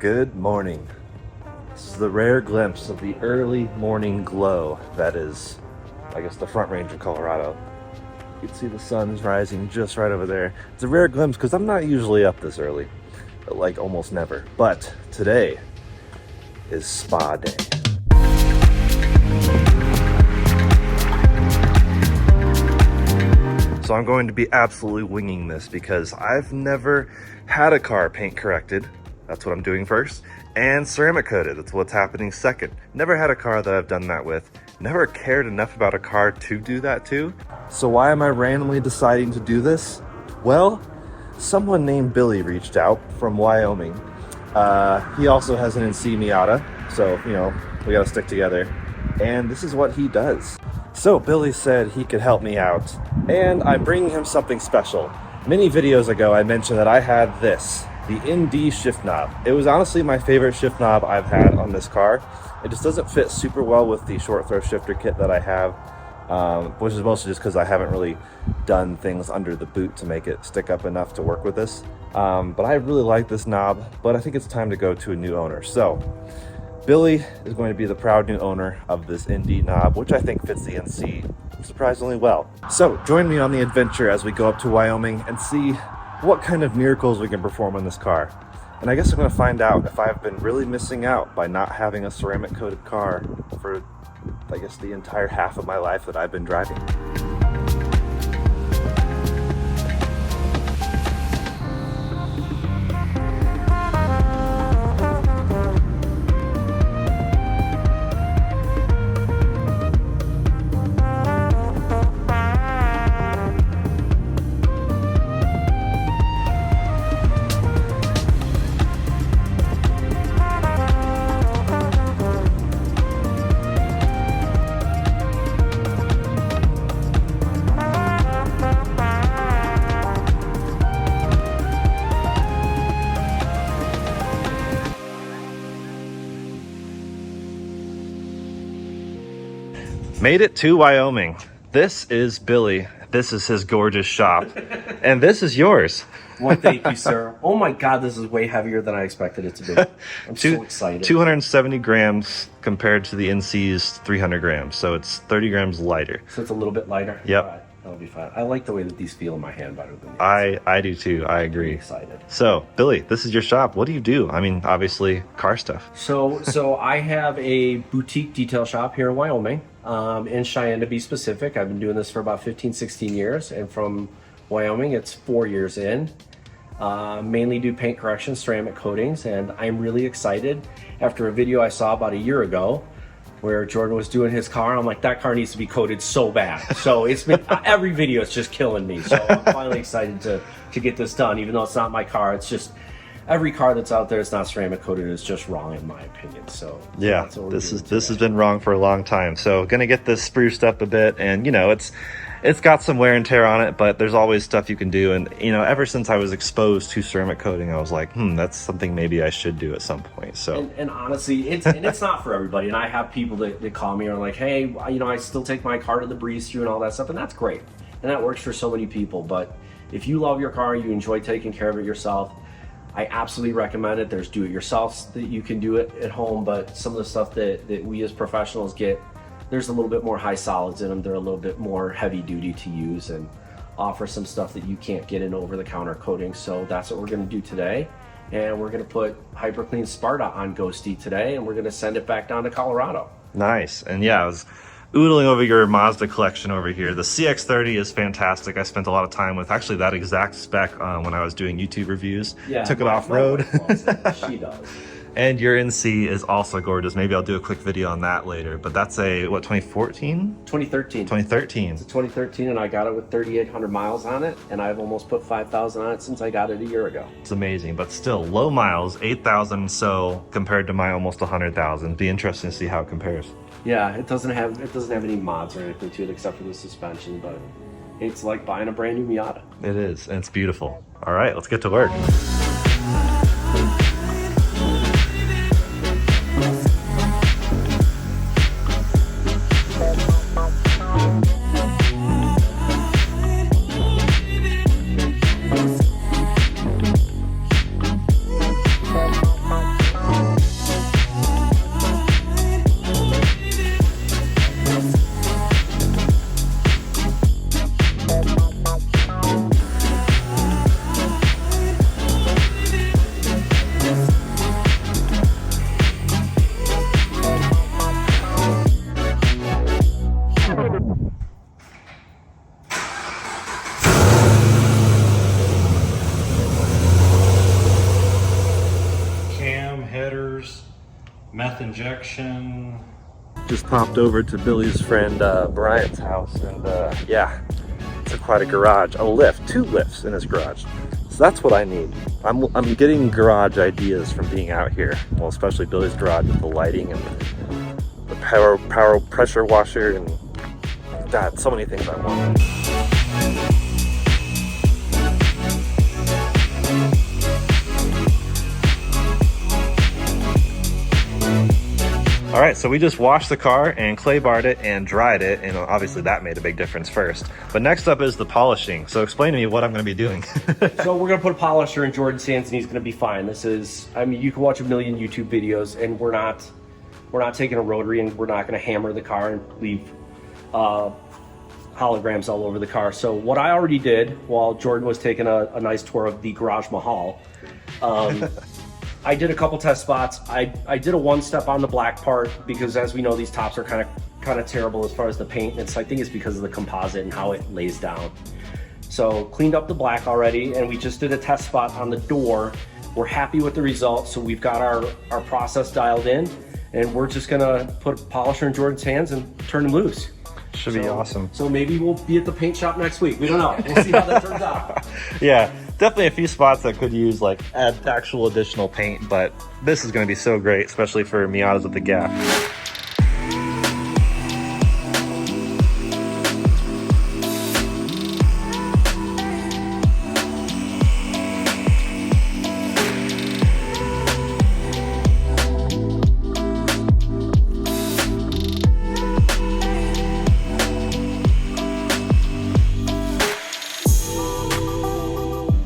Good morning. This is the rare glimpse of the early morning glow that is, I guess, the Front Range of Colorado. You can see the sun's rising just right over there. It's a rare glimpse because I'm not usually up this early, like almost never. But today is spa day. So I'm going to be absolutely winging this because I've never had a car paint corrected. That's what I'm doing first. And ceramic coated, that's what's happening second. Never had a car that I've done that with. Never cared enough about a car to do that too. So why am I randomly deciding to do this? Well, someone named Billy reached out from Wyoming. He also has an NC Miata, so, you know, we gotta stick together. And this is what he does. So Billy said he could help me out, and I'm bringing him something special. Many videos ago, I mentioned that I had this, the ND shift knob. It was honestly my favorite shift knob I've had on this car. It just doesn't fit super well with the short throw shifter kit that I have, which is mostly just because I haven't really done things under the boot to make it stick up enough to work with this. But I really like this knob, but I think it's time to go to a new owner. So Billy is going to be the proud new owner of this ND knob, which I think fits the NC surprisingly well. So join me on the adventure as we go up to Wyoming and see what kind of miracles we can perform on this car. And I guess I'm going to find out if I've been really missing out by not having a ceramic coated car for, I guess, the entire half of my life that I've been driving. Made it to Wyoming. This is Billy. This is his gorgeous shop. And this is yours. Well, thank you, sir. Oh my God, this is way heavier than I expected it to be. I'm so excited. 270 grams compared to the NC's 300 grams. So it's 30 grams lighter. So it's a little bit lighter? Yep. All right, that'll be fine. I like the way that these feel in my hand better than these. I do too. I agree. I'm excited. So, Billy, this is your shop. What do you do? I mean, obviously, car stuff. So I have a boutique detail shop here in Wyoming, in Cheyenne to be specific. I've been doing this for about 15, 16 years. And from Wyoming, it's 4 years in. Mainly do paint corrections, ceramic coatings, and I'm really excited. After a video I saw about a year ago where Jordan was doing his car, I'm like, that car needs to be coated so bad. So it's been every video is just killing me. So I'm finally excited to get this done, even though it's not my car. It's just every car that's out there that's not ceramic coated is just wrong in my opinion. So yeah, this has been wrong for a long time. So gonna get this spruced up a bit, and you know, it's got some wear and tear on it, but there's always stuff you can do. And you know, ever since I was exposed to ceramic coating, I was like, that's something maybe I should do at some point. So and honestly, it's not for everybody. And I have people that call me and are like, hey, you know, I still take my car to the breeze through and all that stuff, and that's great, and that works for so many people. But if you love your car, you enjoy taking care of it yourself, I absolutely recommend it. There's do-it-yourselfs that you can do it at home, but some of the stuff that we as professionals get, there's a little bit more high solids in them. They're a little bit more heavy duty to use and offer some stuff that you can't get in over-the-counter coating. So that's what we're gonna do today. And we're gonna put HyperClean Sparta on Ghosty today, and we're gonna send it back down to Colorado. Nice. And yeah, I was oodling over your Mazda collection over here. The CX-30 is fantastic. I spent a lot of time with actually that exact spec when I was doing YouTube reviews. Yeah, took it off-road. She does. And your NC is also gorgeous. Maybe I'll do a quick video on that later. But that's a, what, 2014? 2013. 2013. It's a 2013, and I got it with 3,800 miles on it, and I've almost put 5,000 on it since I got it a year ago. It's amazing, but still low miles, 8,000 so compared to my almost 100,000. Be interesting to see how it compares. Yeah, it doesn't have any mods or anything to it except for the suspension, but it's like buying a brand new Miata. It is, and it's beautiful. All right, let's get to work. headers, meth injection. Just popped over to Billy's friend Brian's house, and yeah, it's quite a garage. A lift, 2 lifts in his garage. So that's what I need. I'm getting garage ideas from being out here. Well, especially Billy's garage with the lighting and the power pressure washer, and God, so many things I want. All right, so we just washed the car and clay barred it and dried it, and obviously that made a big difference first. But next up is the polishing. So explain to me what I'm gonna be doing. So we're gonna put a polisher in Jordan's hands and he's gonna be fine. This is, I mean, you can watch a million YouTube videos and we're not taking a rotary, and we're not gonna hammer the car and leave holograms all over the car. So what I already did while Jordan was taking a nice tour of the Garage Mahal, I did a couple test spots. I did a 1-step on the black part because, as we know, these tops are kind of terrible as far as the paint. I think it's because of the composite and how it lays down. So cleaned up the black already, and we just did a test spot on the door. We're happy with the results, so we've got our process dialed in, and we're just gonna put a polisher in Jordan's hands and turn him loose. Should be awesome. So maybe we'll be at the paint shop next week. We don't know. We'll see how that turns out. Yeah, definitely a few spots that could use like actual additional paint, but this is going to be so great, especially for Miatas at the gap.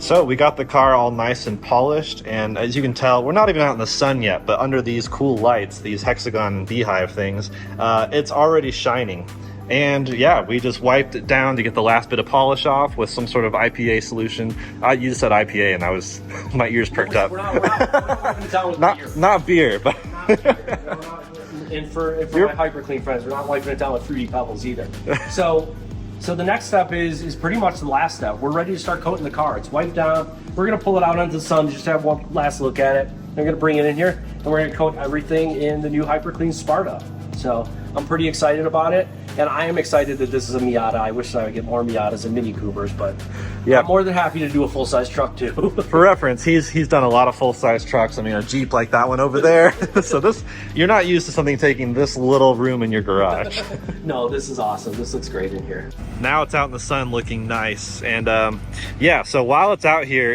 So we got the car all nice and polished, and as you can tell, we're not even out in the sun yet, but under these cool lights, these hexagon beehive things, it's already shining. And yeah, we just wiped it down to get the last bit of polish off with some sort of IPA solution. You just said IPA and I was, my ears perked up. We're not wiping it down with beer. Not beer, but... And for my hyper clean friends, we're not wiping it down with Fruity Pebbles either. So the next step is pretty much the last step. We're ready to start coating the car. It's wiped down. We're gonna pull it out into the sun, just have one last look at it. I'm gonna bring it in here, and we're gonna coat everything in the new Hyper Clean Sparta. So I'm pretty excited about it, and I am excited that this is a Miata. I wish I would get more Miatas and Mini Coopers, but yeah, I'm more than happy to do a full-size truck too. For reference, he's done a lot of full-size trucks. I mean, a Jeep like that one over there. So this, you're not used to something taking this little room in your garage. No, this is awesome. This looks great in here. Now it's out in the sun looking nice. And yeah, so while it's out here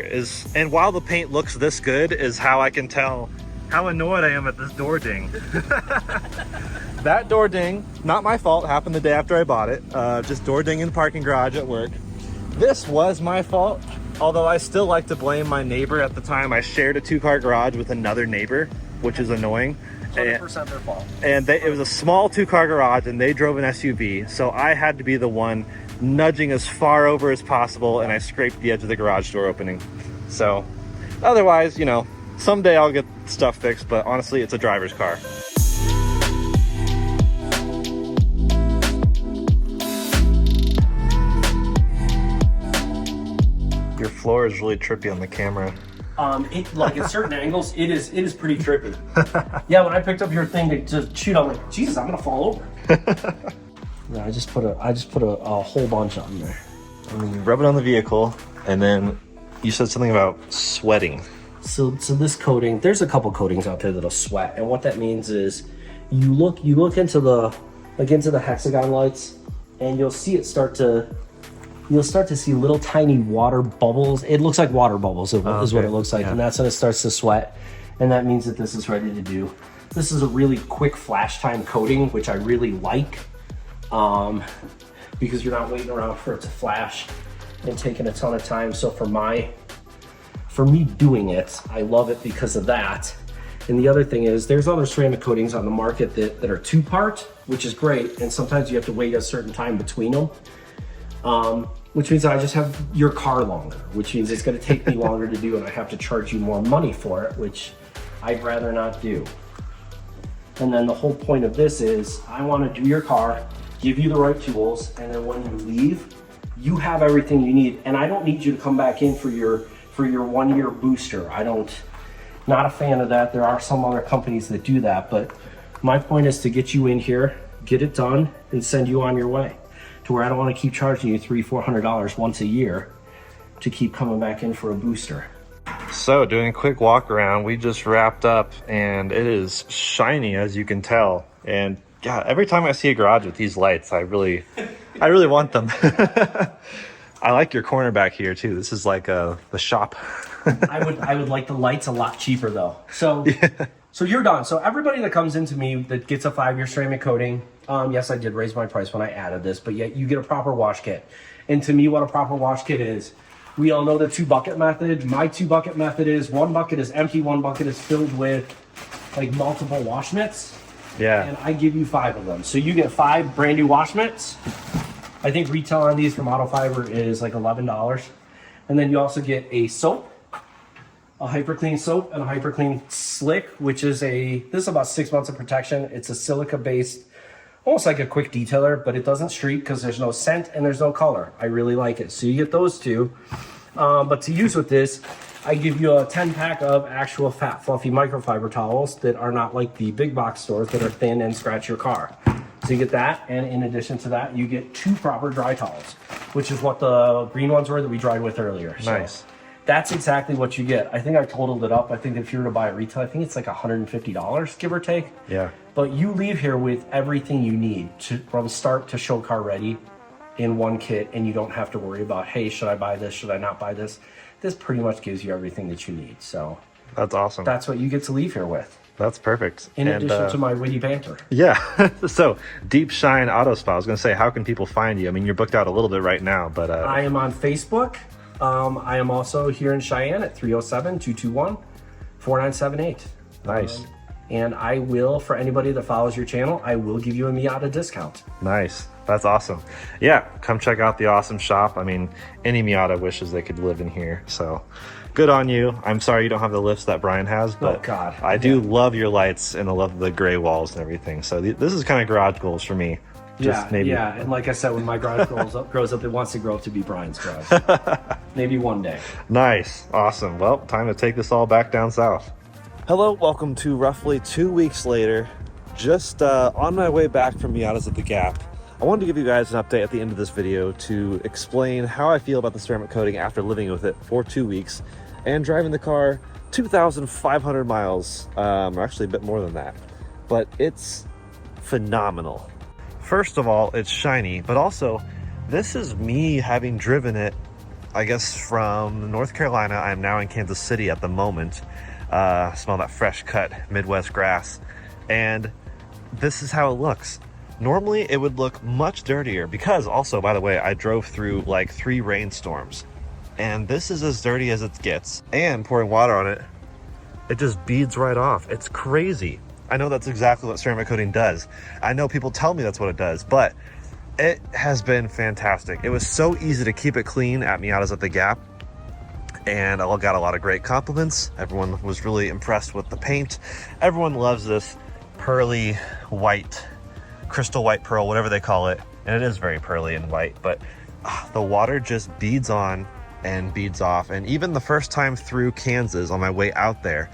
and while the paint looks this good is how I can tell how annoyed I am at this door ding. That door ding, not my fault, happened the day after I bought it. Just door ding in the parking garage at work. This was my fault, although I still like to blame my neighbor. At the time, I shared a 2-car garage with another neighbor, which is annoying. 100% their fault. And it was a small 2-car garage, and they drove an SUV, so I had to be the one nudging as far over as possible, and I scraped the edge of the garage door opening. So otherwise, you know, someday I'll get stuff fixed, but honestly, it's a driver's car. Your floor is really trippy on the camera. Like at certain angles, it is pretty trippy. Yeah, when I picked up your thing to just shoot, I'm like, Jesus, I'm gonna fall over. Yeah, I just put a whole bunch on there. I mean, you rub it on the vehicle, and then you said something about sweating. So this coating, there's a couple coatings out there that'll sweat, and what that means is you look into the hexagon lights, and you'll see it start to see little tiny water bubbles. It looks like water bubbles is what it looks like. Yeah. And that's when it starts to sweat. And that means that this is ready to do. This is a really quick flash time coating, which I really like because you're not waiting around for it to flash and taking a ton of time. So for me doing it, I love it because of that. And the other thing is there's other ceramic coatings on the market that are 2-part, which is great. And sometimes you have to wait a certain time between them. Which means I just have your car longer, which means it's going to take me longer to do, and I have to charge you more money for it, which I'd rather not do. And then the whole point of this is I want to do your car, give you the right tools, and then when you leave, you have everything you need. And I don't need you to come back in for your 1-year booster. Not a fan of that. There are some other companies that do that, but my point is to get you in here, get it done, and send you on your way to where I don't want to keep charging you $300-400 once a year to keep coming back in for a booster. So doing a quick walk around, we just wrapped up and it is shiny, as you can tell. And God, every time I see a garage with these lights, I really want them. I like your corner back here too. This is like the shop. I would like the lights a lot cheaper though. So so you're done. So everybody that comes into me that gets a 5-year ceramic coating, yes, I did raise my price when I added this, but yet you get a proper wash kit. And to me, what a proper wash kit is, we all know the 2-bucket method. My 2-bucket method is 1 bucket is empty, 1 bucket is filled with like multiple wash mitts. Yeah. And I give you 5 of them. So you get 5 brand new wash mitts. I think retail on these from Auto Fiber is like $11. And then you also get a soap, a Hyper Clean soap, and a Hyper Clean Slick, which is this is about 6 months of protection. It's a silica based, almost like a quick detailer, but it doesn't streak because there's no scent and there's no color. I really like it. So you get those 2. But to use with this, I give you a 10-pack of actual fat, fluffy microfiber towels that are not like the big box stores that are thin and scratch your car. So you get that, and in addition to that, you get 2 proper dry towels, which is what the green ones were that we dried with earlier. Nice. So that's exactly what you get. I think I totaled it up. I think if you were to buy it retail, I think it's like $150, give or take. Yeah. But you leave here with everything you need from start to show car ready in one kit, and you don't have to worry about, hey, should I buy this? Should I not buy this? This pretty much gives you everything that you need. So that's awesome. that's what you get to leave here with. That's perfect. In addition to my witty banter. Yeah. So Deep Shine Auto Spa. I was going to say, how can people find you? I mean, you're booked out a little bit right now, but I am on Facebook. I am also here in Cheyenne at 307-221-4978. Nice. And I will, for anybody that follows your channel, I will give you a Miata discount. Nice. That's awesome. Yeah, come check out the awesome shop. I mean, any Miata wishes they could live in here. So good on you. I'm sorry you don't have the lifts that Brian has, but oh, God. I do love your lights and I love the gray walls and everything. So this is kind of garage goals for me. Just maybe. Yeah, and like I said, when my garage grows up, it wants to grow up to be Brian's garage. Maybe one day. Nice. Awesome. Well, time to take this all back down south. Hello, welcome to roughly 2 weeks later. Just on my way back from Miatas at the Gap. I wanted to give you guys an update at the end of this video to explain how I feel about the ceramic coating after living with it for 2 weeks and driving the car 2,500 miles, or actually a bit more than that. But it's phenomenal. First of all, it's shiny, but also this is me having driven it, I guess, from North Carolina. I'm now in Kansas City at the moment. Smell that fresh cut Midwest grass. And this is how it looks. Normally it would look much dirtier because also, by the way, I drove through like 3 rainstorms and this is as dirty as it gets. And pouring water on it, it just beads right off. It's crazy. I know that's exactly what ceramic coating does. I know people tell me that's what it does, but it has been fantastic. It was so easy to keep it clean at Miatas at the Gap. And I got a lot of great compliments. Everyone was really impressed with the paint. Everyone loves this pearly white, crystal white pearl, whatever they call it. And it is very pearly and white, but the water just beads on and beads off. And even the first time through Kansas on my way out there,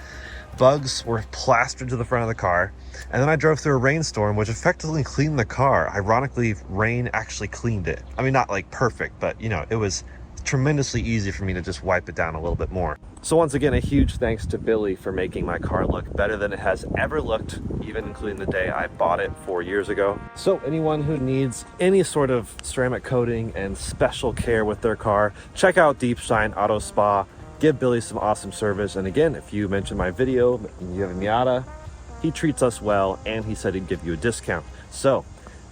bugs were plastered to the front of the car. And then I drove through a rainstorm, which effectively cleaned the car. Ironically, rain actually cleaned it. I mean, not like perfect, but you know, it was tremendously easy for me to just wipe it down a little bit more. So once again, a huge thanks to Billy for making my car look better than it has ever looked, even including the day I bought it 4 years ago. So anyone who needs any sort of ceramic coating and special care with their car, check out Deep Shine Auto Spa. Give Billy some awesome service. And again, if you mention my video and you have a Miata, he treats us well and he said he'd give you a discount. So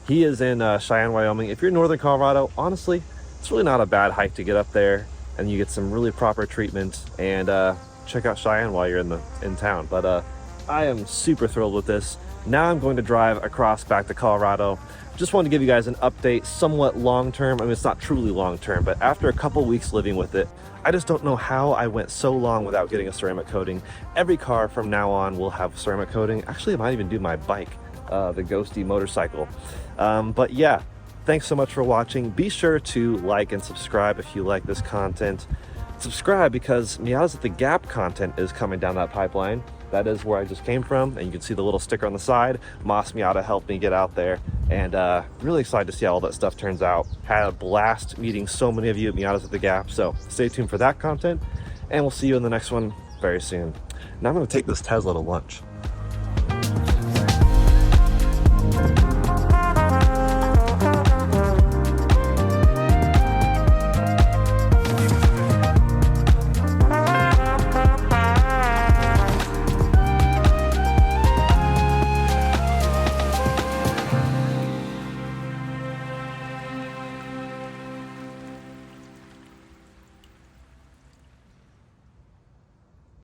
he is in Cheyenne, Wyoming. If you're in Northern Colorado, honestly, it's really not a bad hike to get up there, and you get some really proper treatment. And check out Cheyenne while you're in town. But I am super thrilled with this. Now I'm going to drive across back to Colorado. Just wanted to give you guys an update, somewhat long-term. I mean, it's not truly long-term, but after a couple weeks living with it, I just don't know how I went so long without getting a ceramic coating. Every car from now on will have ceramic coating. Actually, I might even do my bike, the Ghosty motorcycle. But yeah, thanks so much for watching. Be sure to like and subscribe if you like this content. subscribe because Miata's at the Gap content is coming down that pipeline. That is where I just came from, and you can see the little sticker on the side. Moss Miata helped me get out there, and really excited to see how all that stuff turns out. Had a blast meeting so many of you at Miata's at the Gap, so stay tuned for that content, and we'll see you in the next one very soon. Now I'm gonna take this Tesla to lunch.